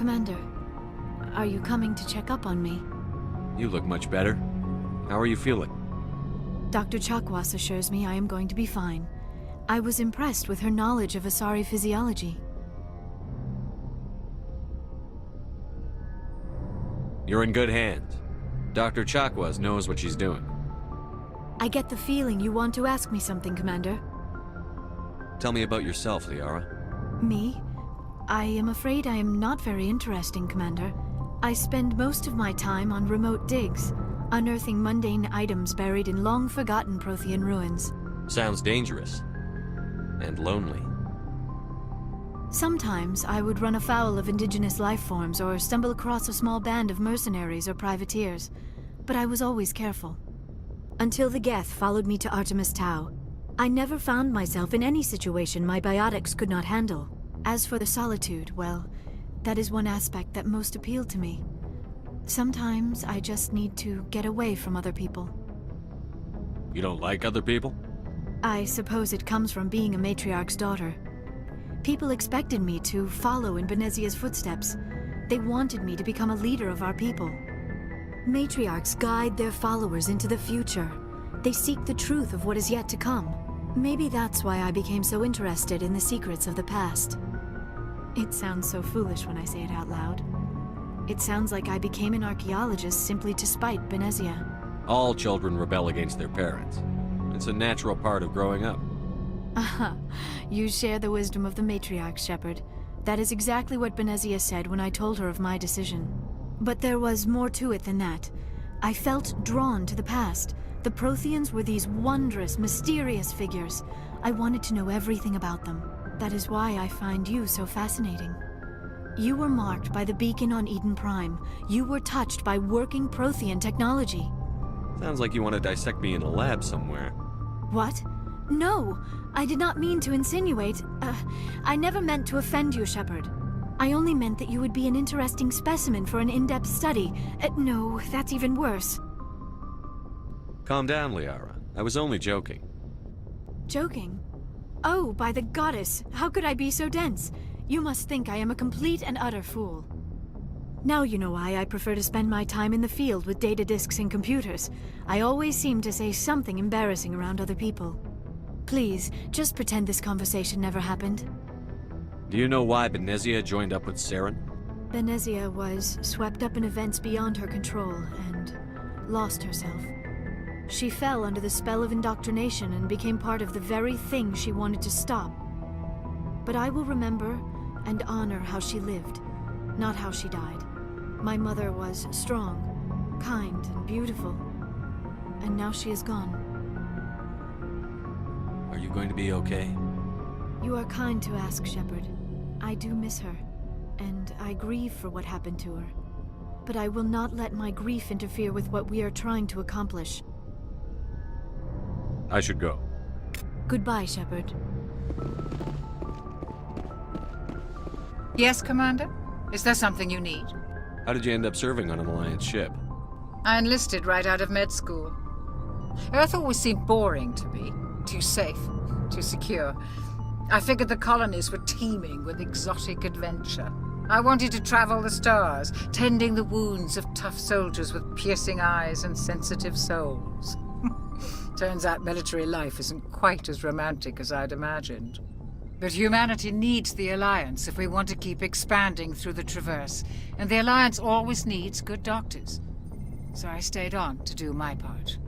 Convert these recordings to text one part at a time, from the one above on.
Commander, are you coming to check up on me? You look much better. How are you feeling? Dr. Chakwas assures me I am going to be fine. I was impressed with her knowledge of Asari physiology. You're in good hands. Dr. Chakwas knows what she's doing. I get the feeling you want to ask me something, Commander. Tell me about yourself, Liara. Me? I am afraid I am not very interesting, Commander. I spend most of my time on remote digs, unearthing mundane items buried in long-forgotten Prothean ruins. Sounds dangerous. And lonely. Sometimes I would run afoul of indigenous life forms or stumble across a small band of mercenaries or privateers, but I was always careful. Until the Geth followed me to Artemis Tau, I never found myself in any situation my biotics could not handle. As for the solitude, well, that is one aspect that most appealed to me. Sometimes I just need to get away from other people. You don't like other people? I suppose it comes from being a matriarch's daughter. People expected me to follow in Benezia's footsteps. They wanted me to become a leader of our people. Matriarchs guide their followers into the future. They seek the truth of what is yet to come. Maybe that's why I became so interested in the secrets of the past. It sounds so foolish when I say it out loud. It sounds like I became an archaeologist simply to spite Benezia. All children rebel against their parents. It's a natural part of growing up. Aha, you share the wisdom of the matriarch, Shepard. That is exactly what Benezia said when I told her of my decision. But there was more to it than that. I felt drawn to the past. The Protheans were these wondrous, mysterious figures. I wanted to know everything about them. That is why I find you so fascinating. You were marked by the beacon on Eden Prime. You were touched by working Prothean technology. Sounds like you want to dissect me in a lab somewhere. What? No, I did not mean to insinuate. I never meant to offend you, Shepard. I only meant that you would be an interesting specimen for an in-depth study. No, that's even worse. Calm down, Liara. I was only joking. Joking? Oh, by the goddess, how could I be so dense? You must think I am a complete and utter fool. Now you know why I prefer to spend my time in the field with data disks and computers. I always seem to say something embarrassing around other people. Please, just pretend this conversation never happened. Do you know why Benezia joined up with Saren? Benezia was swept up in events beyond her control and lost herself. She fell under the spell of indoctrination and became part of the very thing she wanted to stop. But I will remember and honor how she lived, not how she died. My mother was strong, kind, and beautiful, and now she is gone. Are you going to be okay? You are kind to ask, Shepard. I do miss her, and I grieve for what happened to her. But I will not let my grief interfere with what we are trying to accomplish. I should go. Goodbye, Shepard. Yes, Commander? Is there something you need? How did you end up serving on an Alliance ship? I enlisted right out of med school. Earth always seemed boring to me. Too safe, too secure. I figured the colonies were teeming with exotic adventure. I wanted to travel the stars, tending the wounds of tough soldiers with piercing eyes and sensitive souls. Turns out military life isn't quite as romantic as I'd imagined. But humanity needs the Alliance if we want to keep expanding through the Traverse, and the Alliance always needs good doctors. So I stayed on to do my part.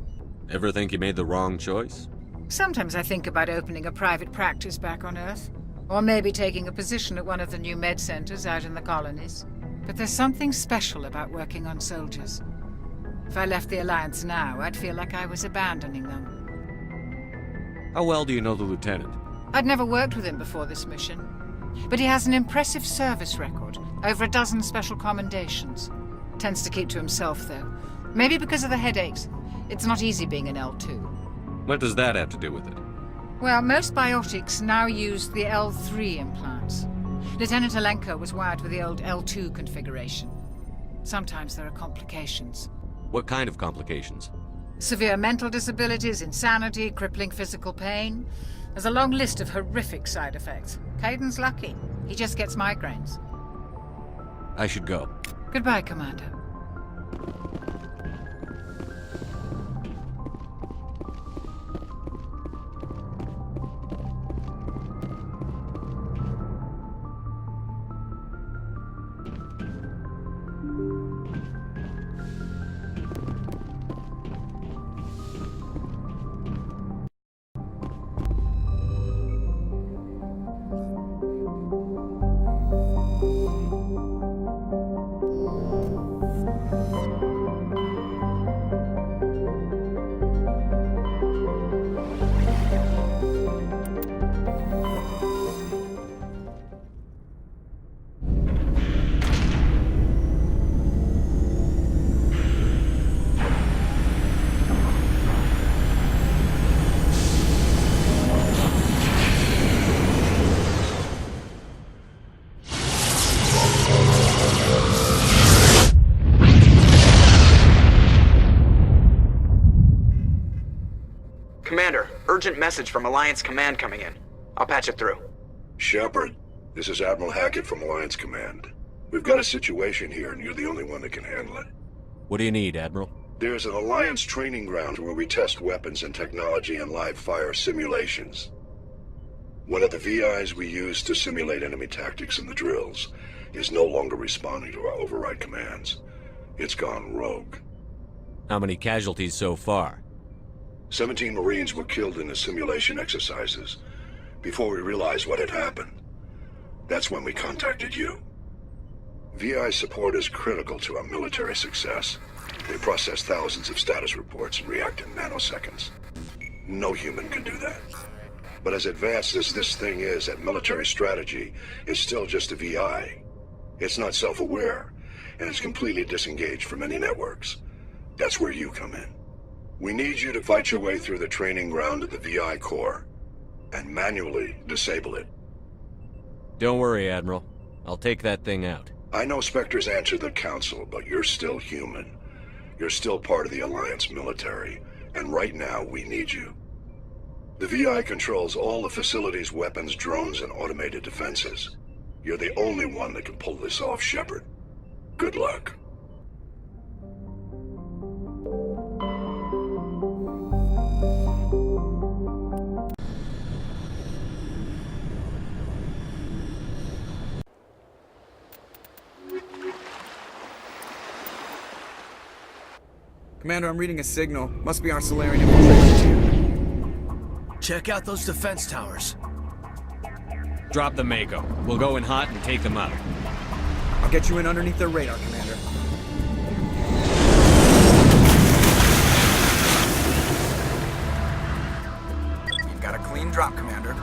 Ever think you made the wrong choice? Sometimes I think about opening a private practice back on Earth, or maybe taking a position at one of the new med centers out in the colonies. But there's something special about working on soldiers. If I left the Alliance now, I'd feel like I was abandoning them. How well do you know the Lieutenant? I'd never worked with him before this mission, but he has an impressive service record, over a dozen special commendations. Tends to keep to himself, though. Maybe because of the headaches. It's not easy being an L2. What does that have to do with it? Well, most biotics now use the L3 implants. Lieutenant Alenko was wired with the old L2 configuration. Sometimes there are complications. What kind of complications? Severe mental disabilities, insanity, crippling physical pain. There's a long list of horrific side effects. Kaiden's lucky. He just gets migraines. I should go. Goodbye, Commander. Commander, urgent message from Alliance Command coming in. I'll patch it through. Shepard, this is Admiral Hackett from Alliance Command. We've got a situation here, and you're the only one that can handle it. What do you need, Admiral? There's an Alliance training ground where we test weapons and technology in live fire simulations. One of the VIs we use to simulate enemy tactics in the drills is no longer responding to our override commands. It's gone rogue. How many casualties so far? 17 Marines were killed in the simulation exercises before we realized what had happened. That's when we contacted you. VI support is critical to our military success. They process thousands of status reports and react in nanoseconds. No human can do that. But as advanced as this thing is at military strategy, it's still just a VI. It's not self-aware, and it's completely disengaged from any networks. That's where you come in. We need you to fight your way through the training ground of the VI core and manually disable it. Don't worry, Admiral. I'll take that thing out. I know Spectres answer the Council, but you're still human. You're still part of the Alliance military, and right now we need you. The VI controls all the facility's weapons, drones, and automated defenses. You're the only one that can pull this off, Shepard. Good luck. Commander, I'm reading a signal. Must be our Solarian infiltration. Check out those defense towers. Drop the Mako. We'll go in hot and take them out. I'll get you in underneath their radar, Commander. You've got a clean drop, Commander.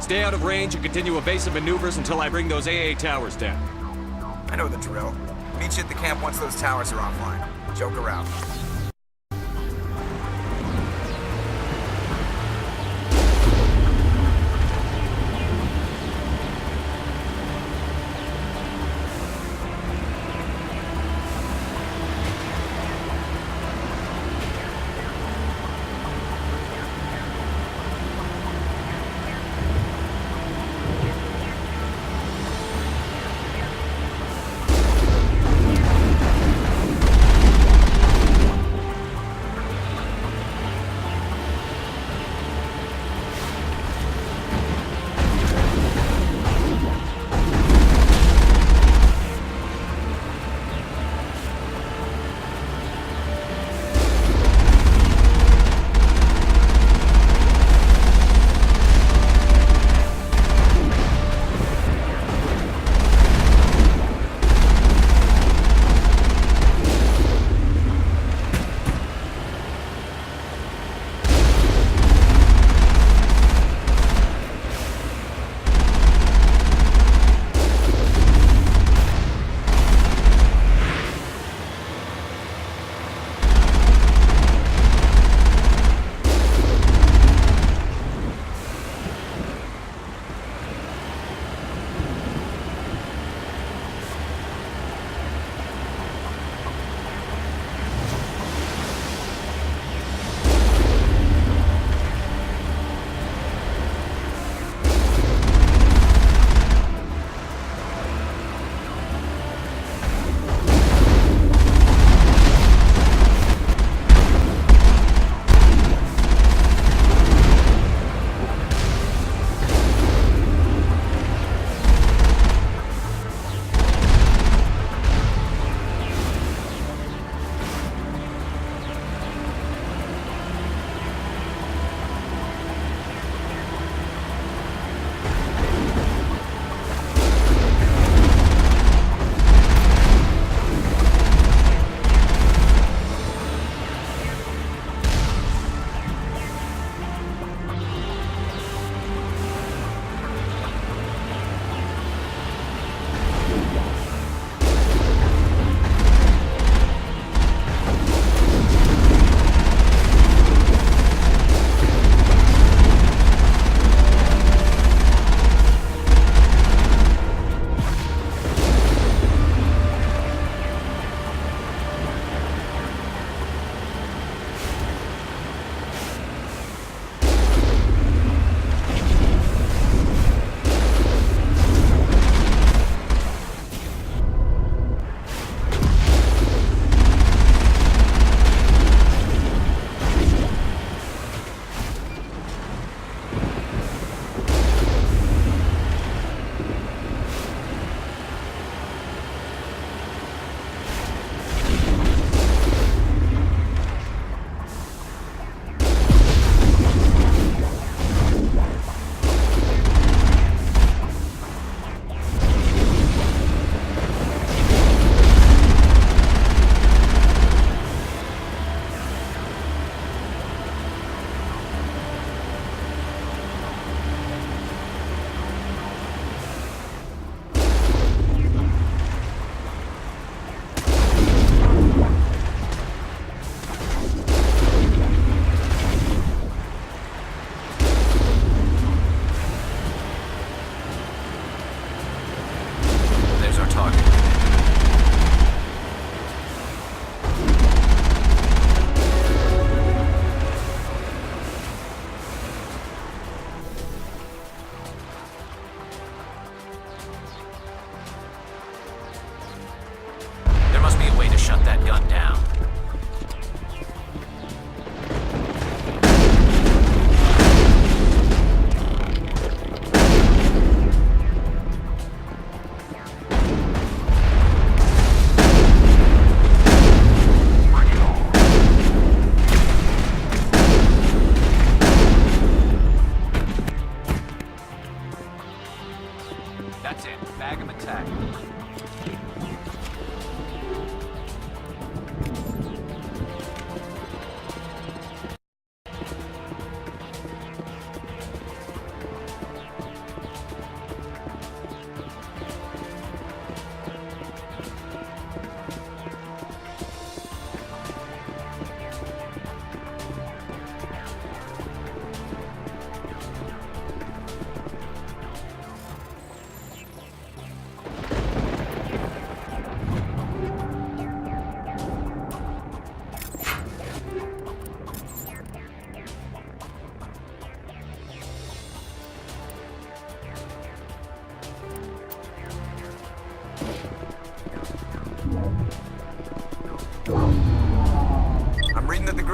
Stay out of range and continue evasive maneuvers until I bring those AA towers down. I know the drill. Meet you at the camp once those towers are offline. Joker out.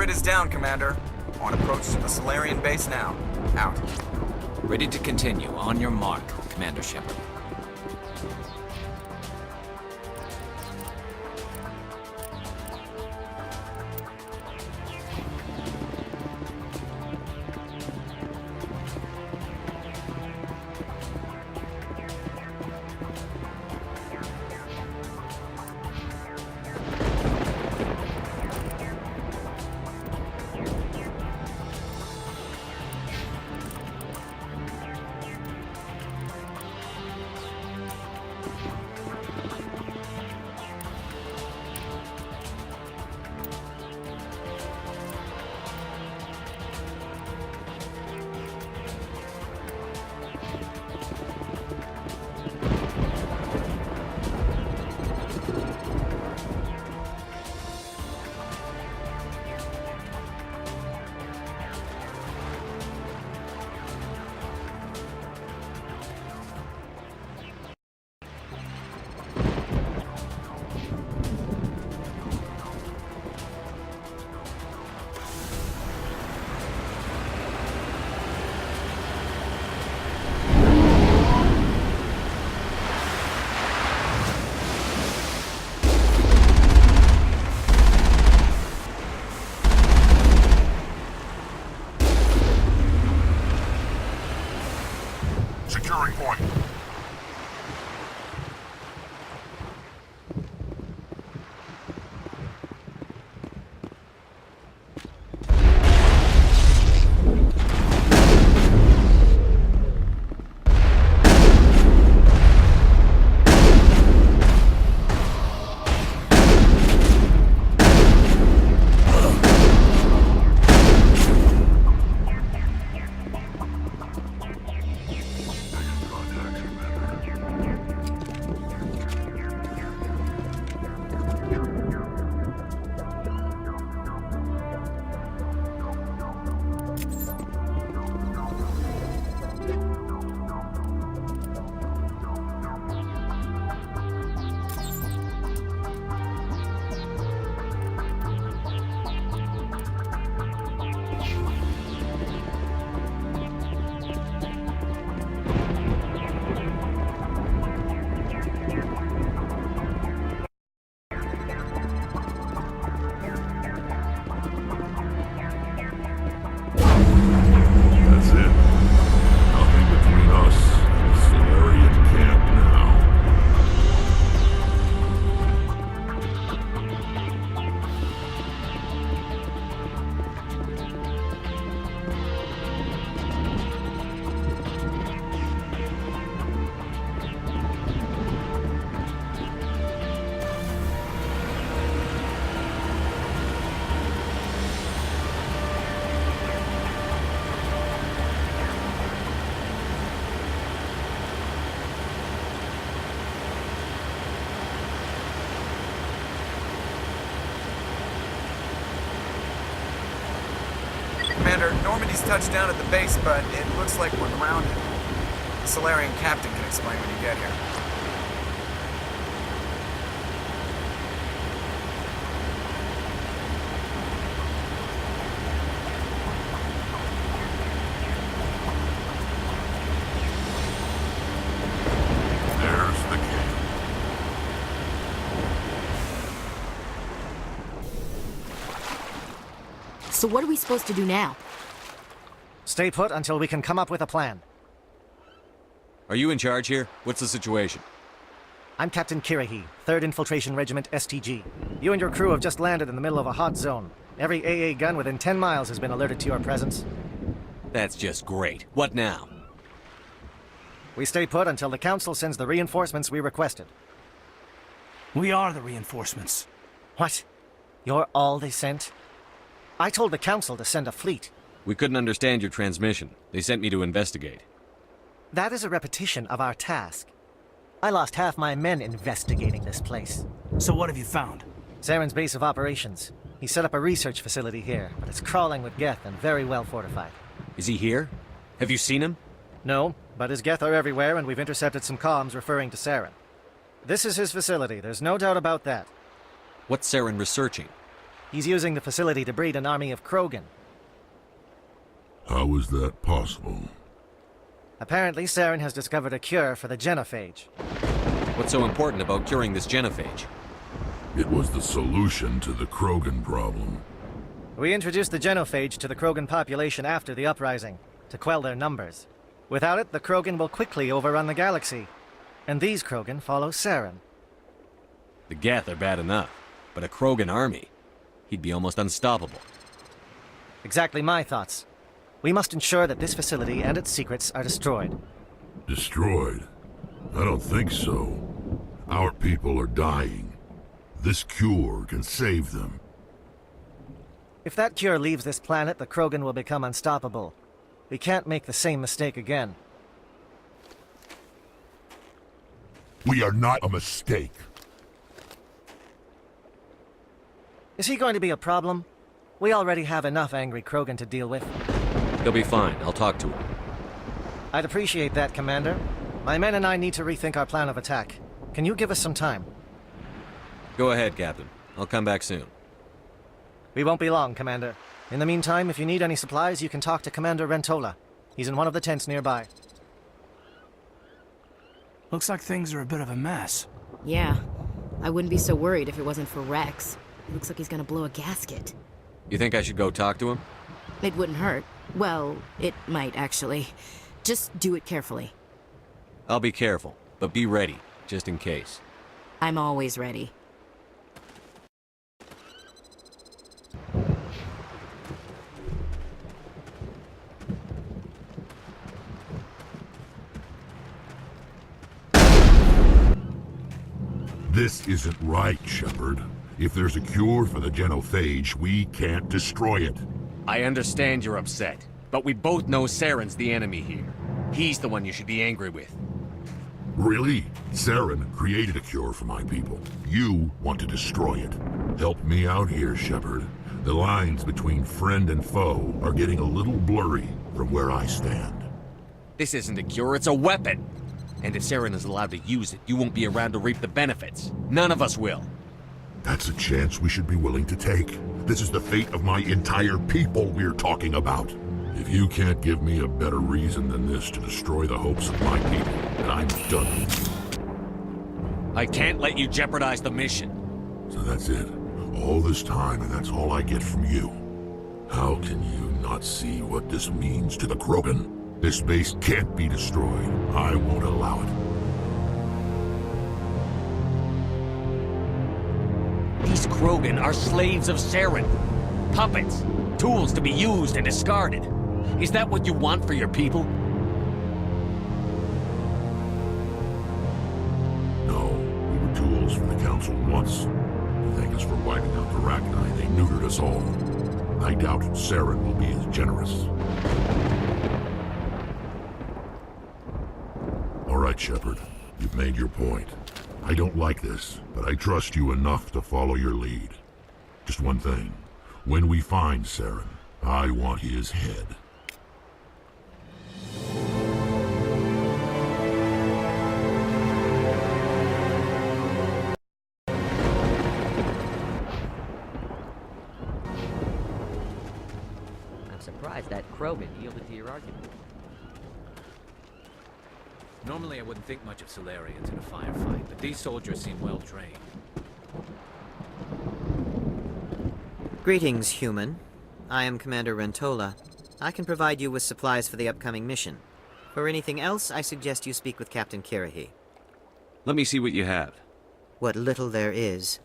Unit is down, Commander. On approach to the Solarian base now. Out. Ready to continue. On your mark, Commander Shepard. Securing point. That's it. Nothing between us and the Solarian camp now. Commander, Normandy's touched down at the base, but it looks like we're grounded. The Solarian captain can explain when you get here. There's the camp. So what are we supposed to do now? Stay put until we can come up with a plan. Are you in charge here? What's the situation? I'm Captain Kirrahe, 3rd Infiltration Regiment STG. You and your crew have just landed in the middle of a hot zone. Every AA gun within 10 miles has been alerted to your presence. That's just great. What now? We stay put until the Council sends the reinforcements we requested. We are the reinforcements. What? You're all they sent? I told the Council to send a fleet. We couldn't understand your transmission. They sent me to investigate. That is a repetition of our task. I lost half my men investigating this place. So what have you found? Saren's base of operations. He set up a research facility here, but it's crawling with Geth and very well fortified. Is he here? Have you seen him? No, but his Geth are everywhere, and we've intercepted some comms referring to Saren. This is his facility, there's no doubt about that. What's Saren researching? He's using the facility to breed an army of Krogan. How is that possible? Apparently, Saren has discovered a cure for the genophage. What's so important about curing this genophage? It was the solution to the Krogan problem. We introduced the genophage to the Krogan population after the uprising, to quell their numbers. Without it, the Krogan will quickly overrun the galaxy. And these Krogan follow Saren. The Geth are bad enough, but a Krogan army? He'd be almost unstoppable. Exactly my thoughts. We must ensure that this facility and its secrets are destroyed. Destroyed? I don't think so. Our people are dying. This cure can save them. If that cure leaves this planet, the Krogan will become unstoppable. We can't make the same mistake again. We are not a mistake. Is he going to be a problem? We already have enough angry Krogan to deal with. He'll be fine. I'll talk to him. I'd appreciate that, Commander. My men and I need to rethink our plan of attack. Can you give us some time? Go ahead, Captain. I'll come back soon. We won't be long, Commander. In the meantime, if you need any supplies, you can talk to Commander Rentola. He's in one of the tents nearby. Looks like things are a bit of a mess. Yeah. I wouldn't be so worried if it wasn't for Rex. Looks like he's gonna blow a gasket. You think I should go talk to him? It wouldn't hurt. Well, it might, actually. Just do it carefully. I'll be careful, but be ready, just in case. I'm always ready. This isn't right, Shepard. If there's a cure for the genophage, we can't destroy it. I understand you're upset, but we both know Saren's the enemy here. He's the one you should be angry with. Really? Saren created a cure for my people. You want to destroy it. Help me out here, Shepard. The lines between friend and foe are getting a little blurry from where I stand. This isn't a cure, it's a weapon! And if Saren is allowed to use it, you won't be around to reap the benefits. None of us will. That's a chance we should be willing to take. This is the fate of my entire people we're talking about. If you can't give me a better reason than this to destroy the hopes of my people, then I'm done. I can't let you jeopardize the mission. So that's it. All this time, and that's all I get from you. How can you not see what this means to the Krogan? This base can't be destroyed. I won't allow it. These Krogan are slaves of Saren. Puppets. Tools to be used and discarded. Is that what you want for your people? No, we were tools for the Council once. To thank us for wiping out the Rachni, they neutered us all. I doubt Saren will be as generous. All right, Shepard. You've made your point. I don't like this, but I trust you enough to follow your lead. Just one thing. When we find Saren, I want his head. I'm surprised that Krogan yielded to your argument. Normally I wouldn't think much of Solarians in a firefight, but these soldiers seem well trained. Greetings, human. I am Commander Rentola. I can provide you with supplies for the upcoming mission. For anything else, I suggest you speak with Captain Kirrahe. Let me see what you have. What little there is.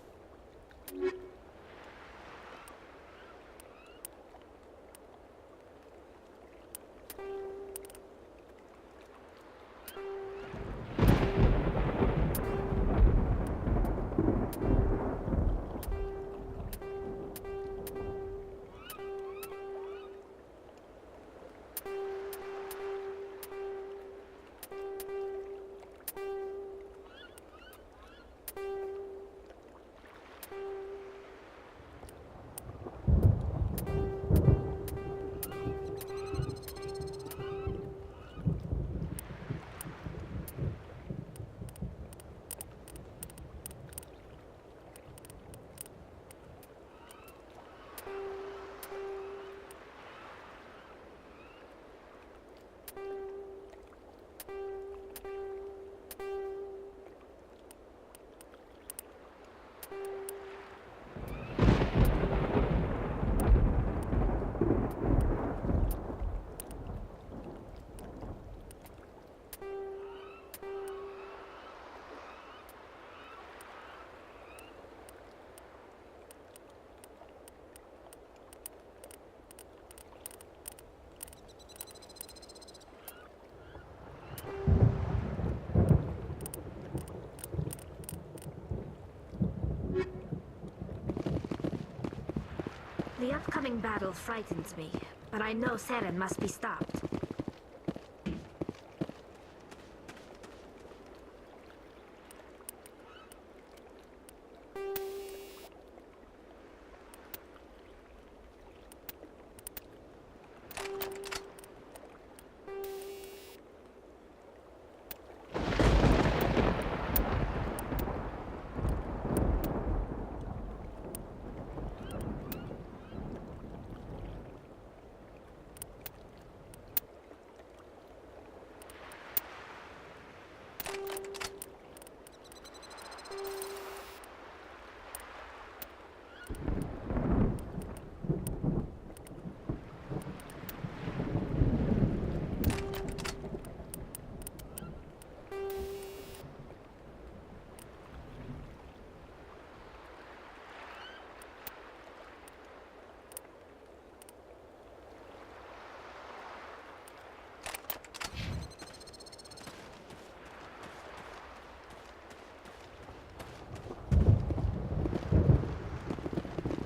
upcoming battle frightens me, but I know Saren must be stopped.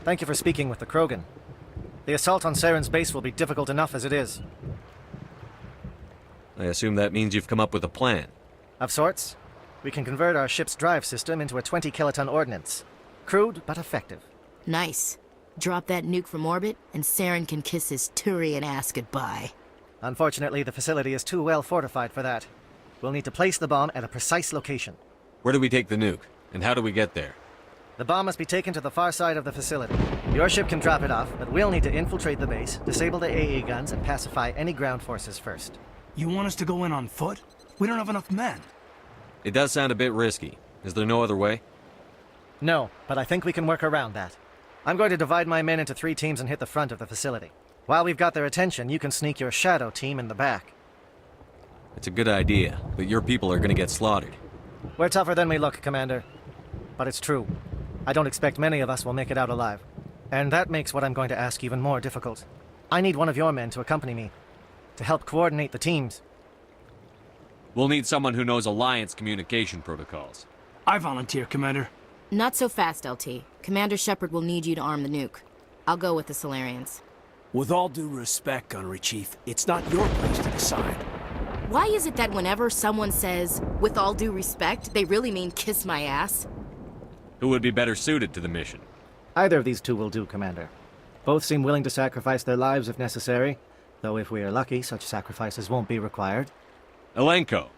Thank you for speaking with the Krogan. The assault on Saren's base will be difficult enough as it is. I assume that means you've come up with a plan. Of sorts. We can convert our ship's drive system into a 20-kiloton ordnance. Crude, but effective. Nice. Drop that nuke from orbit, and Saren can kiss his Turian ass goodbye. Unfortunately, the facility is too well fortified for that. We'll need to place the bomb at a precise location. Where do we take the nuke? And how do we get there? The bomb must be taken to the far side of the facility. Your ship can drop it off, but we'll need to infiltrate the base, disable the AA guns, and pacify any ground forces first. You want us to go in on foot? We don't have enough men. It does sound a bit risky. Is there no other way? No, but I think we can work around that. I'm going to divide my men into 3 teams and hit the front of the facility. While we've got their attention, you can sneak your shadow team in the back. It's a good idea, but your people are gonna get slaughtered. We're tougher than we look, Commander. But it's true. I don't expect many of us will make it out alive. And that makes what I'm going to ask even more difficult. I need one of your men to accompany me, to help coordinate the teams. We'll need someone who knows Alliance communication protocols. I volunteer, Commander. Not so fast, LT. Commander Shepard will need you to arm the nuke. I'll go with the Solarians. With all due respect, Gunnery Chief, it's not your place to decide. Why is it that whenever someone says, with all due respect, they really mean kiss my ass? Who would be better suited to the mission? Either of these 2 will do, Commander. Both seem willing to sacrifice their lives if necessary, though if we are lucky, such sacrifices won't be required. Alenko,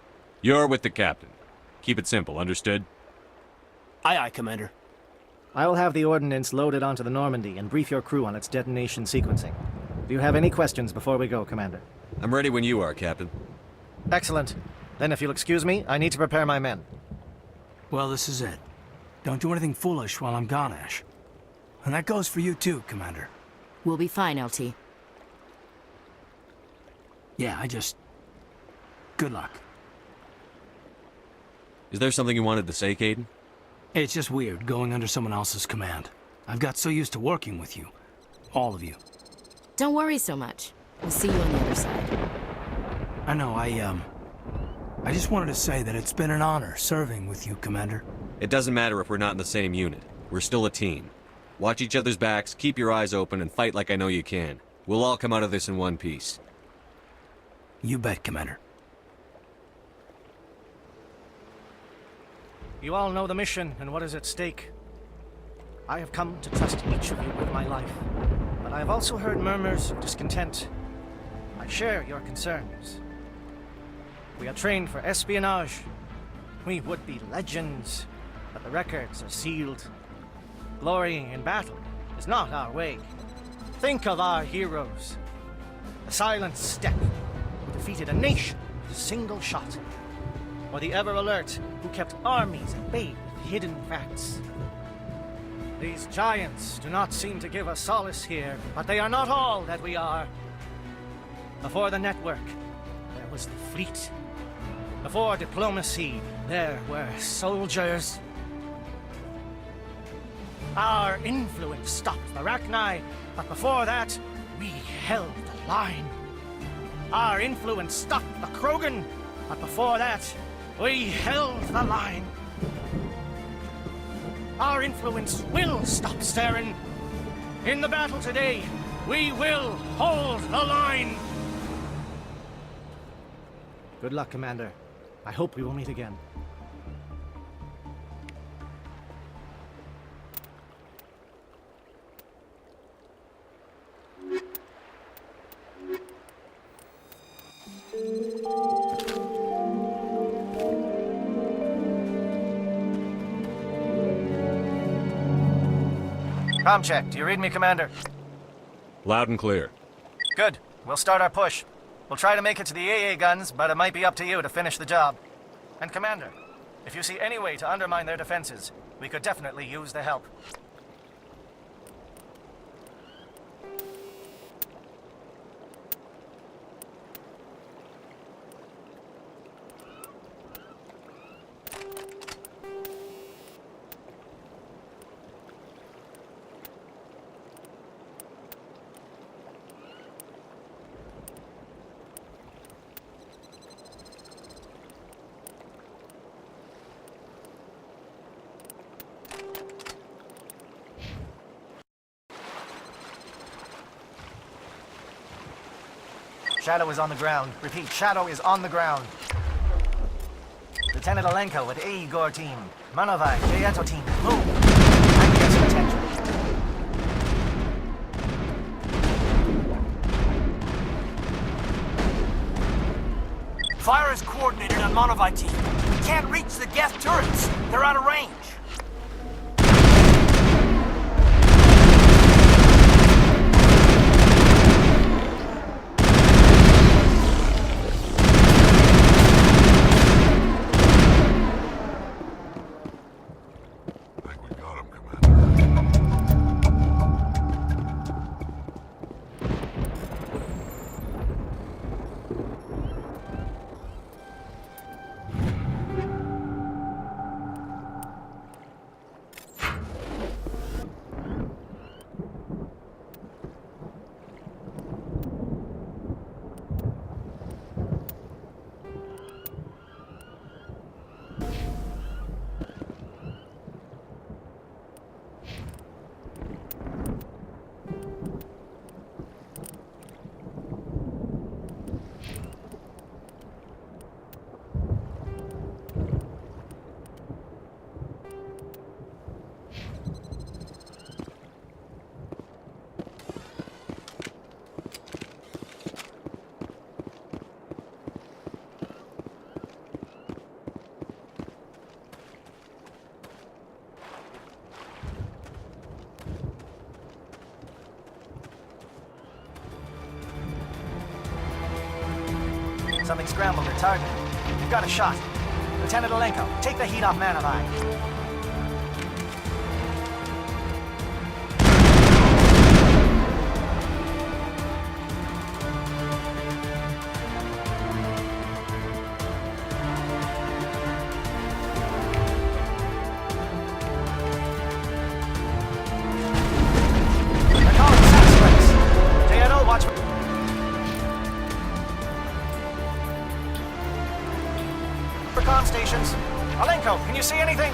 you're with the captain. Keep it simple, understood? Aye, aye, Commander. I will have the ordnance loaded onto the Normandy and brief your crew on its detonation sequencing. Do you have any questions before we go, Commander? I'm ready when you are, Captain. Excellent. Then if you'll excuse me, I need to prepare my men. Well, this is it. Don't do anything foolish while I'm gone, Ash. And that goes for you too, Commander. We'll be fine, LT. Yeah, good luck. Is there something you wanted to say, Kaidan? It's just weird going under someone else's command. I've got so used to working with you. All of you. Don't worry so much. We'll see you on the other side. I know, I just wanted to say that it's been an honor serving with you, Commander. It doesn't matter if we're not in the same unit. We're still a team. Watch each other's backs, keep your eyes open, and fight like I know you can. We'll all come out of this in one piece. You bet, Commander. You all know the mission and what is at stake. I have come to trust each of you with my life, but I have also heard murmurs of discontent. I share your concerns. We are trained for espionage. We would be legends, but the records are sealed. Glory in battle is not our way. Think of our heroes. The silent step who defeated a nation with a single shot. Or the ever-alert who kept armies at bay with hidden facts. These giants do not seem to give us solace here, but they are not all that we are. Before the network, there was the fleet. Before diplomacy, there were soldiers. Our influence stopped the Rachni, but before that, we held the line. Our influence stopped the Krogan, but before that, we held the line. Our influence will stop Saren, In the battle today, we will hold the line! Good luck, Commander. I hope we will meet again. Com check. Do you read me, Commander? Loud and clear. Good. We'll start our push. We'll try to make it to the AA guns, but it might be up to you to finish the job. And Commander, if you see any way to undermine their defenses, we could definitely use the help. Shadow is on the ground. Repeat, Shadow is on the ground. Lieutenant Alenko with A. Igor team. Manovai, Beato team, move. And get some attention. Fire is coordinated on Monovite team. We can't reach the Geth turrets. They're out of range. Something scrambled their target. You've got a shot. Lieutenant Alenko, take the heat off Manovai. They're calling Sax. JNO, watch. Recon stations. Alenko, can you see anything?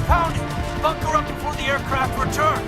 Pounded! Bunker up before the aircraft return!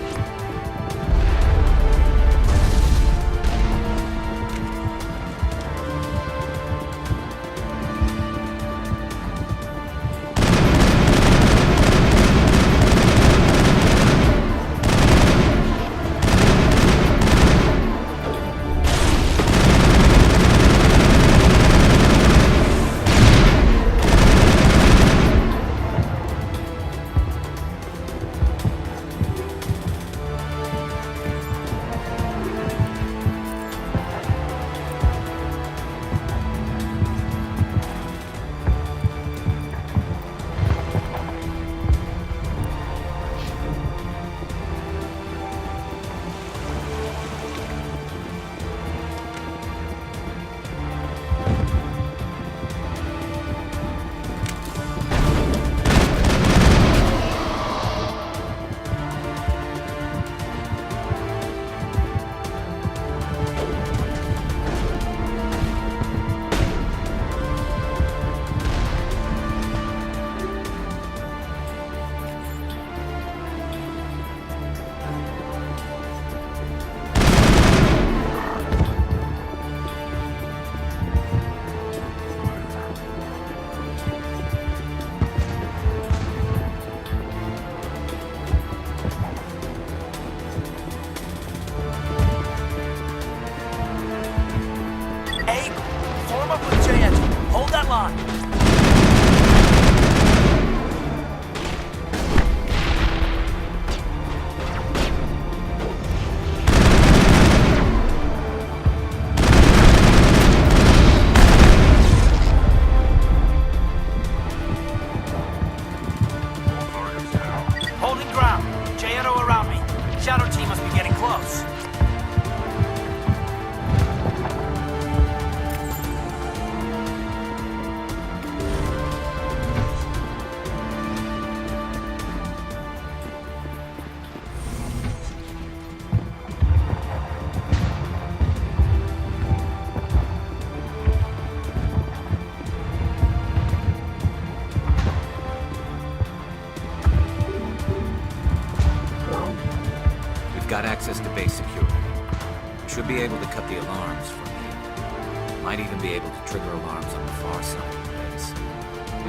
on. Holding ground. J-Edo around me. Shadow team must be getting close. Got access to base security. Should be able to cut the alarms from here. Might even be able to trigger alarms on the far side of the base.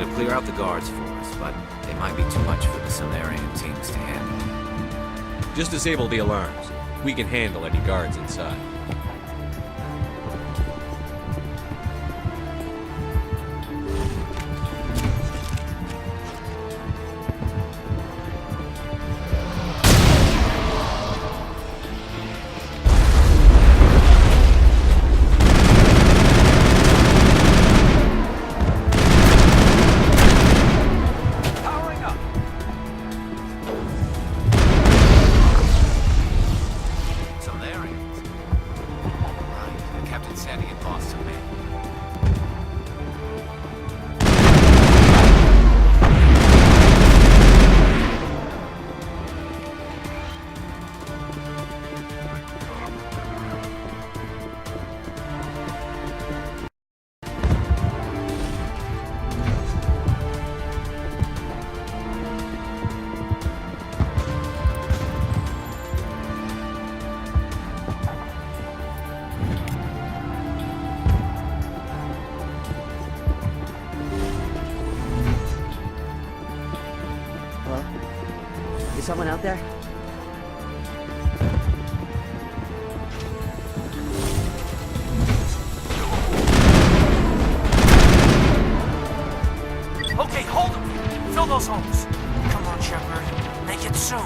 It'll clear out the guards for us, but they might be too much for the Solarian teams to handle. Just disable the alarms. We can handle any guards inside. Is someone out there? Okay, hold them! Fill those holes! Come on, Shepard. Make it soon.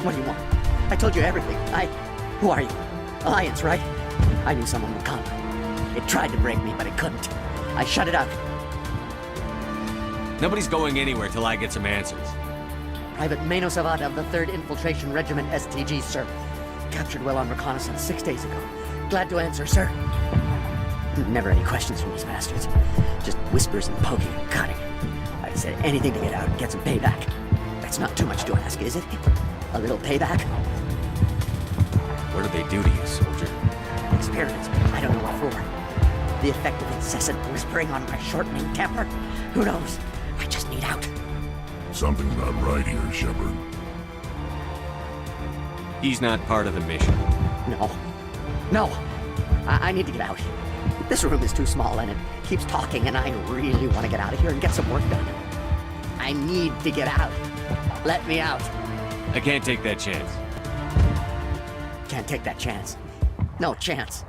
What do you want? I told you everything. Who are you? Alliance, right? I knew someone would come. It tried to break me, but it couldn't. I shut it out. Nobody's going anywhere till I get some answers. Private Mano Savada of the 3rd Infiltration Regiment STG, sir. Captured well on reconnaissance 6 days ago. Glad to answer, sir. Never any questions from these bastards. Just whispers and poking and cutting. I'd said anything to get out and get some payback. That's not too much to ask, is it? A little payback? What do they do to you, soldier? Experiments, I don't know what for. The effect of incessant whispering on my shortening temper? Who knows? I just need out. Something's not right here, Shepard. He's not part of the mission. No. I need to get out. This room is too small and it keeps talking and I really want to get out of here and get some work done. I need to get out. Let me out. I can't take that chance. Can't take that chance. No chance.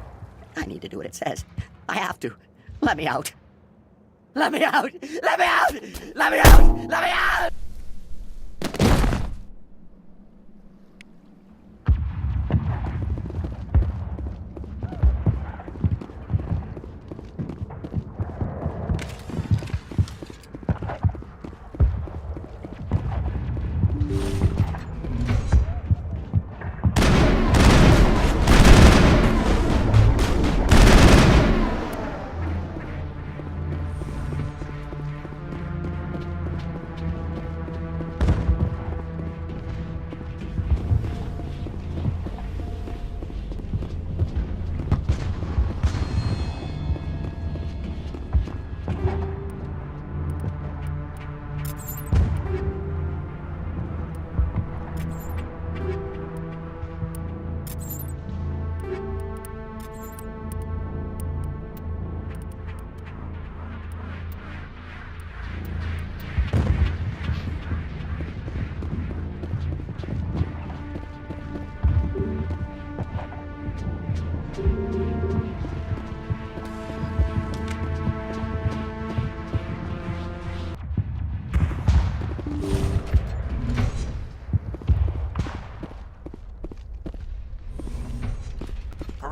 I need to do what it says. I have to. Let me out. Let me out! Let me out! Let me out! Let me out!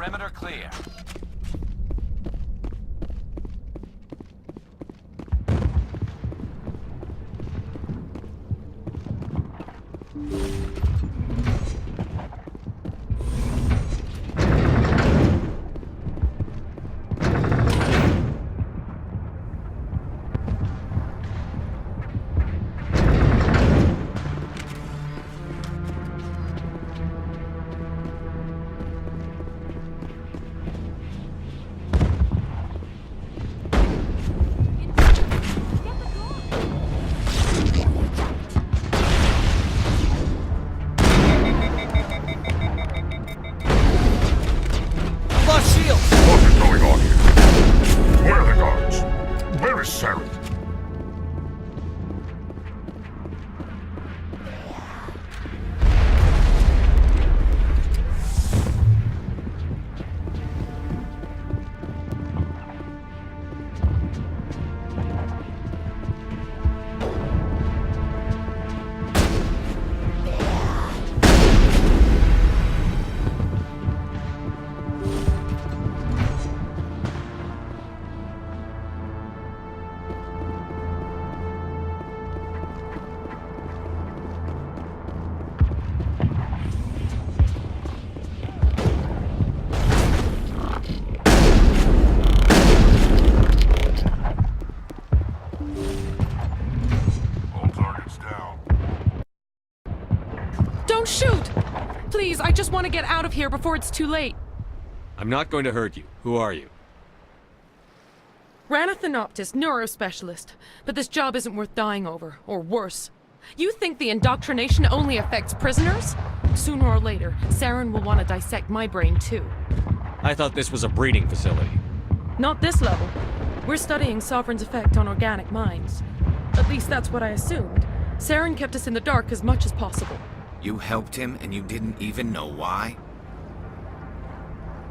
Perimeter clear. What is going on here? Where are the guards? Where is Saren? Don't shoot! Please, I just want to get out of here before it's too late. I'm not going to hurt you. Who are you? Ranathanoptis, neurospecialist. But this job isn't worth dying over, or worse. You think the indoctrination only affects prisoners? Sooner or later, Saren will want to dissect my brain too. I thought this was a breeding facility. Not this level. We're studying Sovereign's effect on organic minds. At least that's what I assumed. Saren kept us in the dark as much as possible. You helped him and you didn't even know why?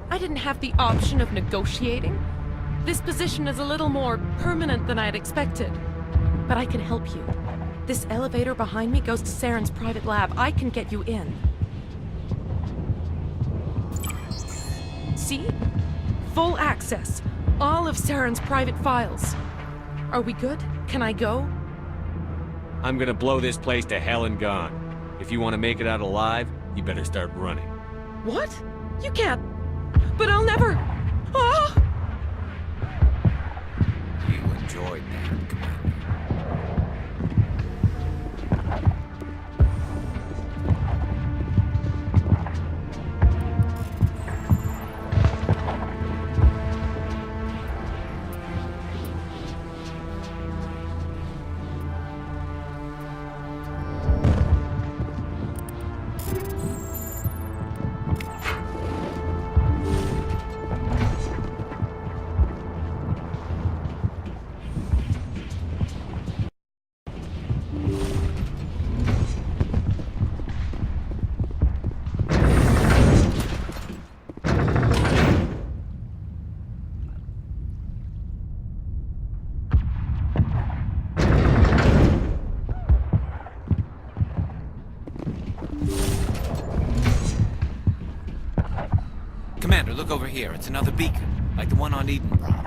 I didn't have the option of negotiating. This position is a little more permanent than I had expected. But I can help you. This elevator behind me goes to Saren's private lab. I can get you in. See? Full access. All of Saren's private files. Are we good? Can I go? I'm gonna blow this place to hell and gone. If you want to make it out alive, you better start running. What? You can't. But I'll never. Oh! You enjoyed that, Commander. Commander, look over here. It's another beacon, like the one on Edenborough.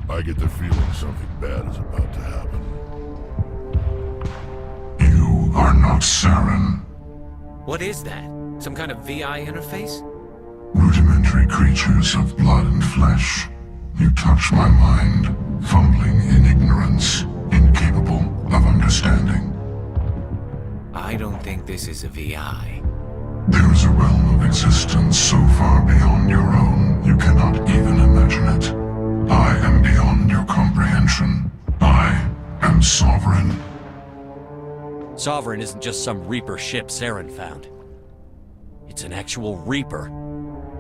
I get the feeling something bad is about to happen. You are not Saren. What is that? Some kind of VI interface? Rudimentary creatures of blood and flesh. You touch my mind, fumbling in ignorance, incapable understanding. I don't think this is a VI. There is a realm of existence so far beyond your own, you cannot even imagine it. I am beyond your comprehension. I am Sovereign. Sovereign isn't just some Reaper ship Saren found. It's an actual Reaper.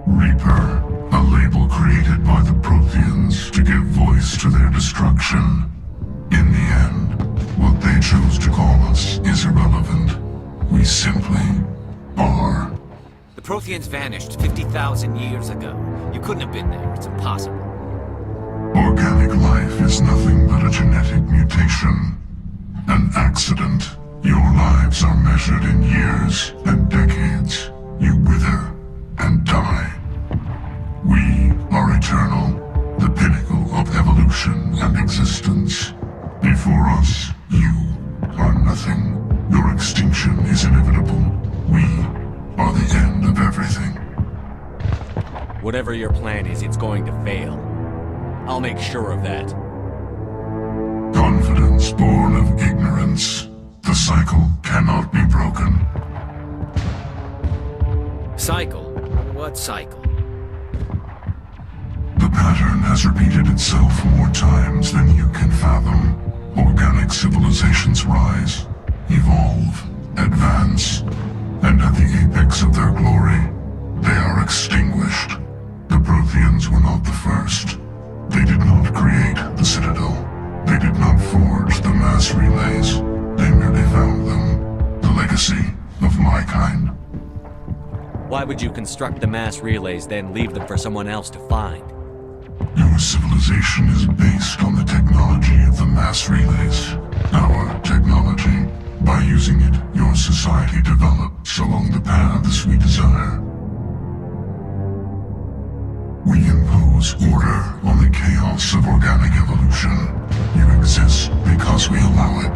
Reaper, a label created by the Protheans to give voice to their destruction. In the end, what they chose to call us is irrelevant. We simply are. The Protheans vanished 50,000 years ago. You couldn't have been there. It's impossible. Organic life is nothing but a genetic mutation. An accident. Your lives are measured in years and decades. You wither and die. We are eternal, the pinnacle of evolution and existence. Before us, you are nothing. Your extinction is inevitable. We are the end of everything. Whatever your plan is, it's going to fail. I'll make sure of that. Confidence born of ignorance. The cycle cannot be broken. Cycle? What cycle? The pattern has repeated itself more times than you can fathom. Organic civilizations rise, evolve, advance, and at the apex of their glory, they are extinguished. The Protheans were not the first. They did not create the Citadel. They did not forge the mass relays. They merely found them. The legacy of my kind. Why would you construct the mass relays, then leave them for someone else to find? Your civilization is based on the technology of the mass relays. Our technology. By using it, your society develops along the paths we desire. We impose order on the chaos of organic evolution. You exist because we allow it,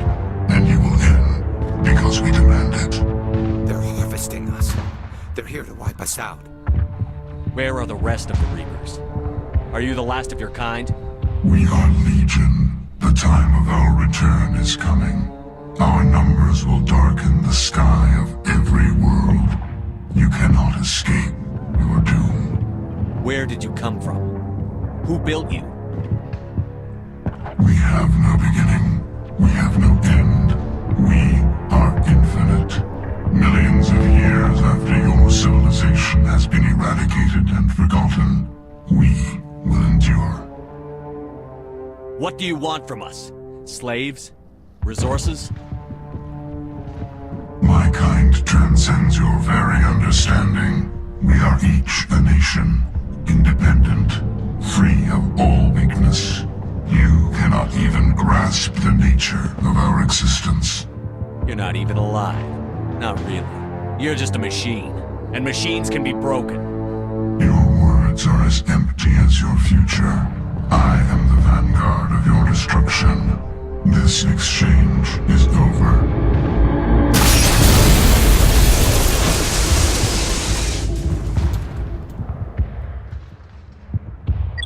and you will end because we demand it. They're harvesting us. They're here to wipe us out. Where are the rest of the Reapers? Are you the last of your kind? We are Legion. The time of our return is coming. Our numbers will darken the sky of every world. You cannot escape your doom. Where did you come from? Who built you? We have no beginning. We have no end. We are infinite. Millions of years after your civilization has been eradicated and forgotten, we will endure. What do you want from us? Slaves? Resources? My kind transcends your very understanding. We are each a nation, independent, free of all weakness. You cannot even grasp the nature of our existence. You're not even alive. Not really. You're just a machine. And machines can be broken. Your words are as empty as your future. I am the vanguard of your destruction. This exchange is over.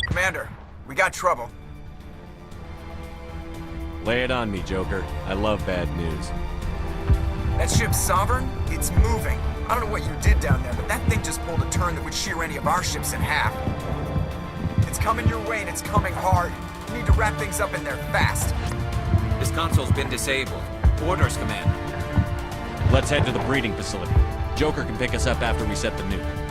Commander, we got trouble. Lay it on me, Joker. I love bad news. That ship's Sovereign? It's moving. I don't know what you did down there, but that thing just pulled a turn that would shear any of our ships in half. It's coming your way and it's coming hard. You need to wrap things up in there fast. This console's been disabled. Orders, Commander. Let's head to the breeding facility. Joker can pick us up after we set the nuke.